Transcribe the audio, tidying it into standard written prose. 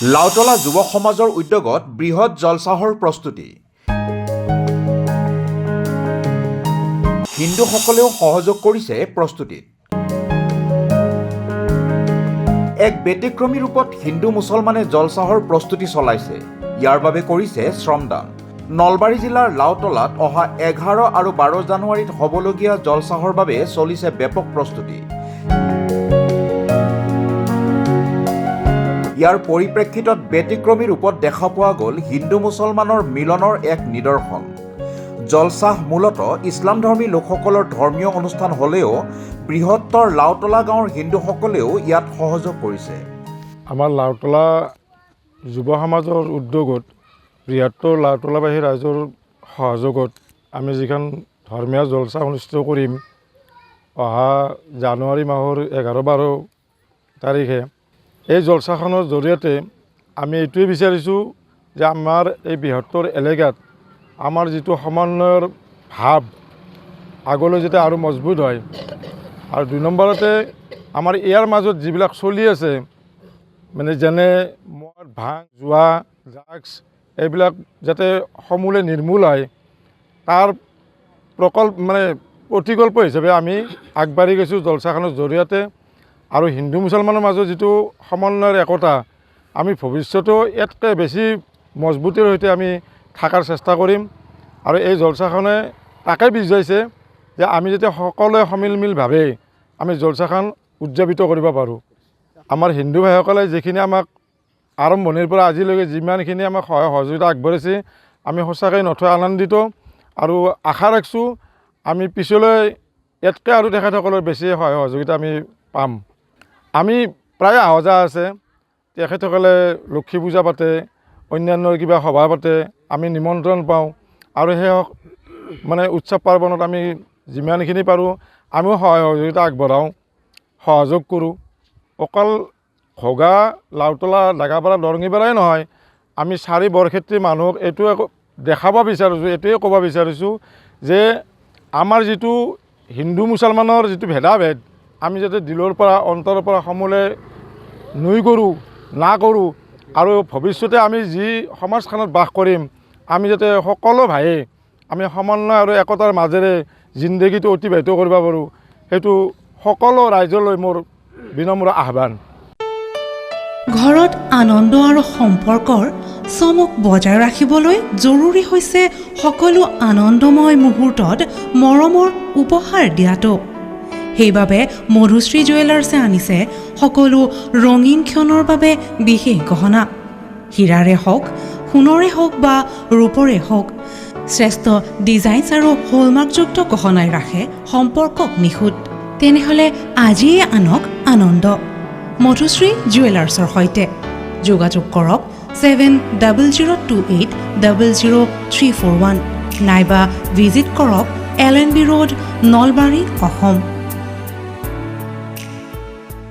লাওতলা যুৱ সমাজৰ উদ্যোগত বৃহৎ জলচাহৰ প্ৰস্তুতি। হিন্দুসকলেও সহযোগ কৰিছে প্ৰস্তুতিত। এক ব্যতিক্ৰমী ৰূপত হিন্দু মুছলমানে জলচাহৰ প্ৰস্তুতি চলাইছে। ইয়াৰ বাবে কৰিছে শ্ৰমদান। নলবাৰী জিলাৰ লাওতলাত অহা 11 আৰু 12 জানুৱাৰীত হ'বলগীয়া জলচাহৰ বাবে চলিছে ব্যাপক প্ৰস্তুতি। ইয়াৰ পৰিপ্ৰেক্ষিতত ব্যতিক্ৰমী ৰূপত দেখা পোৱা গ'ল হিন্দু মুছলমানৰ মিলনৰ এক নিদৰ্শন। জলচাহ মূলতঃ ইছলামধৰ্মী লোকসকলৰ ধৰ্মীয় অনুষ্ঠান হ'লেও বৃহত্তৰ লাওতলা গাঁৱৰ হিন্দুসকলেও ইয়াত সহযোগ কৰিছে। আমাৰ লাওতলা যুৱ সমাজৰ উদ্যোগত বৃহত্তৰ লাওতলাবাসী ৰাইজৰ সহযোগত আমি যিখন ধৰ্মীয় জলচাহ অনুষ্ঠিত কৰিম অহা জানুৱাৰী মাহৰ 11-12 তাৰিখে, এই জলচাখনৰ জৰিয়তে আমি এইটোৱে বিচাৰিছোঁ যে আমাৰ এই বৃহত্তৰ এলেকাত আমাৰ যিটো সমন্বয়ৰ ভাৱ আগলৈ যাতে আৰু মজবুত হয়, আৰু 2 নম্বৰতে আমাৰ ইয়াৰ মাজত যিবিলাক চলি আছে মানে যেনে মদ, ভাং, জুৱা, ড্ৰাগছ এইবিলাক যাতে সমূলে নিৰ্মূল হয়, তাৰ প্ৰতিকল্প হিচাপে আমি আগবাঢ়ি গৈছোঁ জলচাখনৰ জৰিয়তে। আৰু হিন্দু মুছলমানৰ মাজত যিটো সমন্বয়ৰ একতা, আমি ভৱিষ্যতেও ইয়াতকৈ বেছি মজবুতিৰ সৈতে আমি থকাৰ চেষ্টা কৰিম। আৰু এই জলচাখনে তাকে বুজাইছে যে আমি যাতে সকলোৱে সমিলমিলভাৱে আমি জলচাখন উদযাপিত কৰিব পাৰোঁ। আমাৰ হিন্দু ভাইসকলে যিখিনি আমাক আৰম্ভণিৰ পৰা আজিলৈকে যিমানখিনি আমাক সহায় সহযোগিতা আগবঢ়াইছে, আমি সঁচাকৈ নথৈ আনন্দিত আৰু আশা ৰাখিছোঁ আমি পিছলৈ ইয়াতকৈ আৰু তেখেতসকলৰ বেছি সহায় সহযোগিতা আমি পাম। আমি প্ৰায় আহা আছে, তেখেতসকলে লক্ষী পূজা পাতে, অন্যান্য কিবা সভা পাতে, আমি নিমন্ত্ৰণ পাওঁ আৰু সেই উৎসৱ পাৰ্বণত আমি যিমানখিনি পাৰোঁ আমিও সহায় সহযোগিতা আগবঢ়াওঁ, সহযোগ কৰোঁ। অকল ঘোগা, লাওতলা, ডাগাপাৰা, দৰঙিপাৰাই নহয়, আমি 4 বৰক্ষেত্ৰীৰ মানুহক এইটোৱে দেখাব বিচাৰিছোঁ, এইটোৱে ক'ব বিচাৰিছোঁ যে আমাৰ যিটো হিন্দু মুছলমানৰ যিটো ভেদাভেদ আমি যাতে দিলৰ পৰা অন্তৰৰ পৰা সমূলে না কৰোঁ আৰু ভৱিষ্যতে আমি যি সমাজখনত বাস কৰিম আমি যাতে সকলো ভাইয়ে আমি সমন্বয় আৰু একতাৰ মাজেৰে জিন্দগীটো অতিবাহিত কৰিব পাৰোঁ, সেইটো সকলো ৰাইজলৈ মোৰ বিনম্ৰ আহ্বান। ঘৰত আনন্দ আৰু সম্পৰ্কৰ চমক বজাই ৰাখিবলৈ জৰুৰী হৈছে সকলো আনন্দময় মুহূৰ্তত মৰমৰ উপহাৰ দিয়াটো। সেইবাবে মধুশ্ৰী জুৱেলাৰ্ছে আনিছে সকলো ৰঙীন ক্ষণৰ বাবে বিশেষ গহনা। হীৰাৰে হওক, সোণৰে হওক বা ৰূপৰে হওক, শ্ৰেষ্ঠ ডিজাইনছ আৰু হলমাৰ্কযুক্ত গহনাই ৰাখে সম্পৰ্কক নিখুঁত। তেনেহ'লে আজিয়ে আনক আনন্দ মধুশ্ৰী জুৱেলাৰ্ছৰ সৈতে। যোগাযোগ কৰক 7028000341 নাইবা ভিজিট কৰক LNB ৰোড, নলবাৰী, অসম।